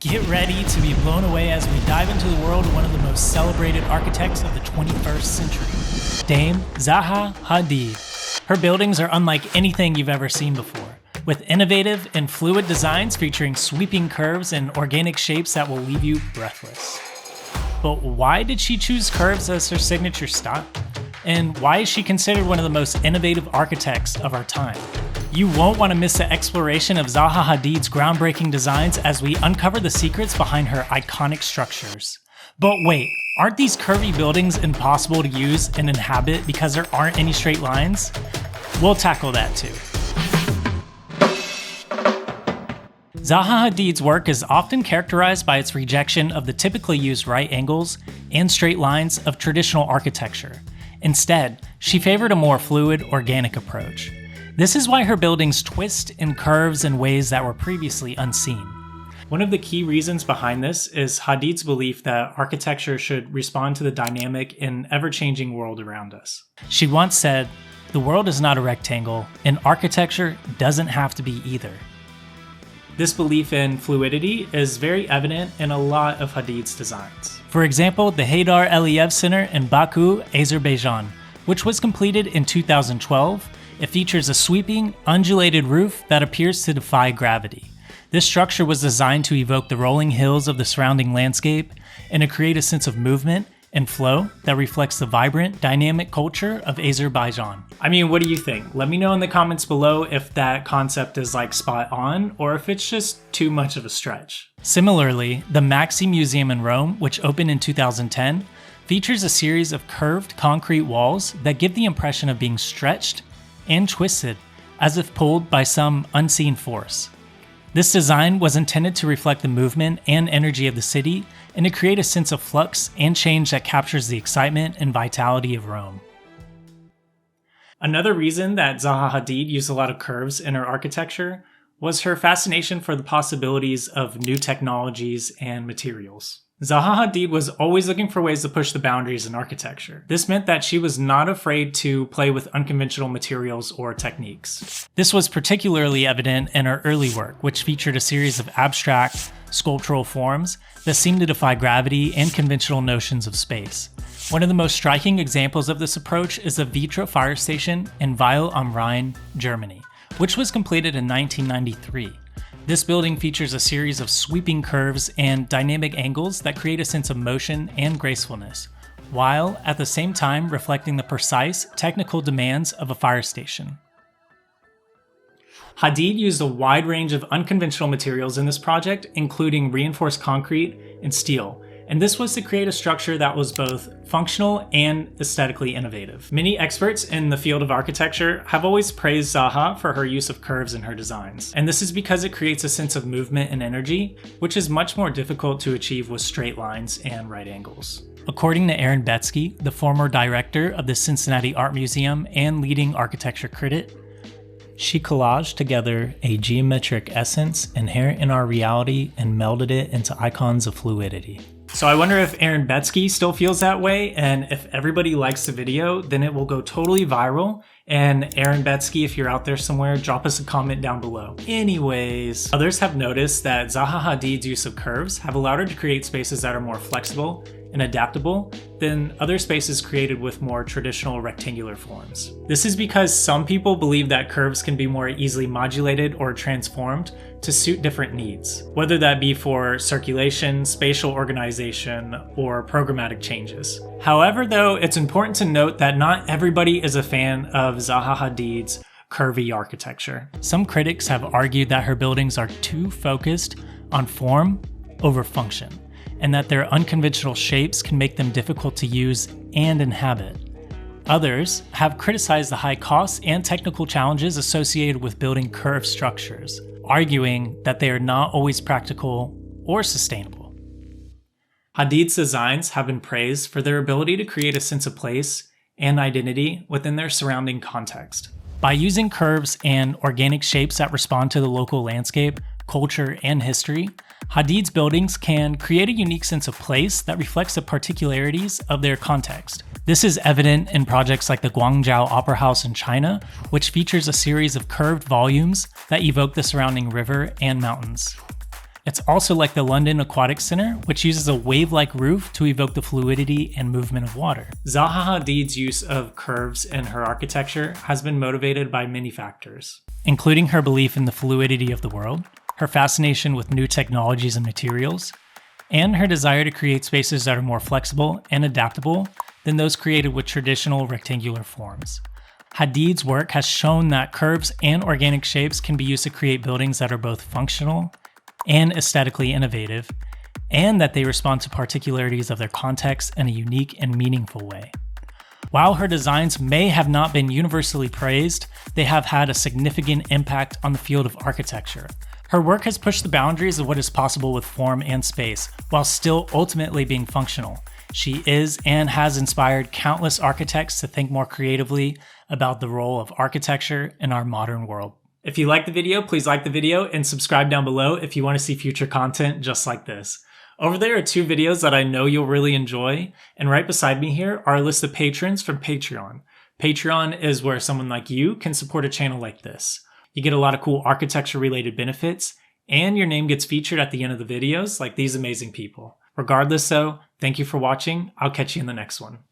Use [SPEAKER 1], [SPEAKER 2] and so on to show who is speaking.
[SPEAKER 1] Get ready to be blown away as we dive into the world of one of the most celebrated architects of the 21st century, Dame Zaha Hadid. Her buildings are unlike anything you've ever seen before, with innovative and fluid designs featuring sweeping curves and organic shapes that will leave you breathless. But why did she choose curves as her signature style? And why is she considered one of the most innovative architects of our time? You won't want to miss the exploration of Zaha Hadid's groundbreaking designs as we uncover the secrets behind her iconic structures. But wait, aren't these curvy buildings impossible to use and inhabit because there aren't any straight lines? We'll tackle that too. Zaha Hadid's work is often characterized by its rejection of the typically used right angles and straight lines of traditional architecture. Instead, she favored a more fluid, organic approach. This is why her buildings twist and curves in ways that were previously unseen. One of the key reasons behind this is Hadid's belief that architecture should respond to the dynamic and ever-changing world around us. She once said, "The world is not a rectangle, and architecture doesn't have to be either." This belief in fluidity is very evident in a lot of Hadid's designs. For example, the Heydar Aliyev Center in Baku, Azerbaijan, which was completed in 2012, it features a sweeping, undulated roof that appears to defy gravity. This structure was designed to evoke the rolling hills of the surrounding landscape and to create a sense of movement and flow that reflects the vibrant, dynamic culture of Azerbaijan. I mean, what do you think? Let me know in the comments below if that concept is like spot on or if it's just too much of a stretch. Similarly, the Maxi Museum in Rome, which opened in 2010, features a series of curved concrete walls that give the impression of being stretched and twisted, as if pulled by some unseen force. This design was intended to reflect the movement and energy of the city and to create a sense of flux and change that captures the excitement and vitality of Rome. Another reason that Zaha Hadid used a lot of curves in her architecture was her fascination for the possibilities of new technologies and materials. Zaha Hadid was always looking for ways to push the boundaries in architecture. This meant that she was not afraid to play with unconventional materials or techniques. This was particularly evident in her early work, which featured a series of abstract, sculptural forms that seemed to defy gravity and conventional notions of space. One of the most striking examples of this approach is the Vitra fire station in Weil am Rhein, Germany, which was completed in 1993. This building features a series of sweeping curves and dynamic angles that create a sense of motion and gracefulness, while at the same time reflecting the precise technical demands of a fire station. Hadid used a wide range of unconventional materials in this project, including reinforced concrete and steel, and this was to create a structure that was both functional and aesthetically innovative. Many experts in the field of architecture have always praised Zaha for her use of curves in her designs, and this is because it creates a sense of movement and energy, which is much more difficult to achieve with straight lines and right angles. According to Aaron Betsky, the former director of the Cincinnati Art Museum and leading architecture critic, she collaged together a geometric essence inherent in our reality and melded it into icons of fluidity. So I wonder if Aaron Betsky still feels that way, and if everybody likes the video, then it will go totally viral. And Aaron Betsky, if you're out there somewhere, drop us a comment down below. Anyways, others have noticed that Zaha Hadid's use of curves have allowed her to create spaces that are more flexible and adaptable than other spaces created with more traditional rectangular forms. This is because some people believe that curves can be more easily modulated or transformed to suit different needs, whether that be for circulation, spatial organization, or programmatic changes. However, though, it's important to note that not everybody is a fan of Zaha Hadid's curvy architecture. Some critics have argued that her buildings are too focused on form over function, and that their unconventional shapes can make them difficult to use and inhabit. Others have criticized the high costs and technical challenges associated with building curved structures, arguing that they are not always practical or sustainable. Hadid's designs have been praised for their ability to create a sense of place and identity within their surrounding context. By using curves and organic shapes that respond to the local landscape, culture, and history, Hadid's buildings can create a unique sense of place that reflects the particularities of their context. This is evident in projects like the Guangzhou Opera House in China, which features a series of curved volumes that evoke the surrounding river and mountains. It's also like the London Aquatic Centre, which uses a wave-like roof to evoke the fluidity and movement of water. Zaha Hadid's use of curves in her architecture has been motivated by many factors, including her belief in the fluidity of the world, her fascination with new technologies and materials, and her desire to create spaces that are more flexible and adaptable than those created with traditional rectangular forms. Hadid's work has shown that curves and organic shapes can be used to create buildings that are both functional and aesthetically innovative, and that they respond to particularities of their context in a unique and meaningful way. While her designs may have not been universally praised, they have had a significant impact on the field of architecture. Her work has pushed the boundaries of what is possible with form and space, while still ultimately being functional. She is and has inspired countless architects to think more creatively about the role of architecture in our modern world. If you liked the video, please like the video and subscribe down below if you want to see future content just like this. Over there are 2 videos that I know you'll really enjoy, and right beside me here are a list of patrons from Patreon. Patreon is where someone like you can support a channel like this. You get a lot of cool architecture-related benefits, and your name gets featured at the end of the videos like these amazing people. Regardless though, thank you for watching. I'll catch you in the next one.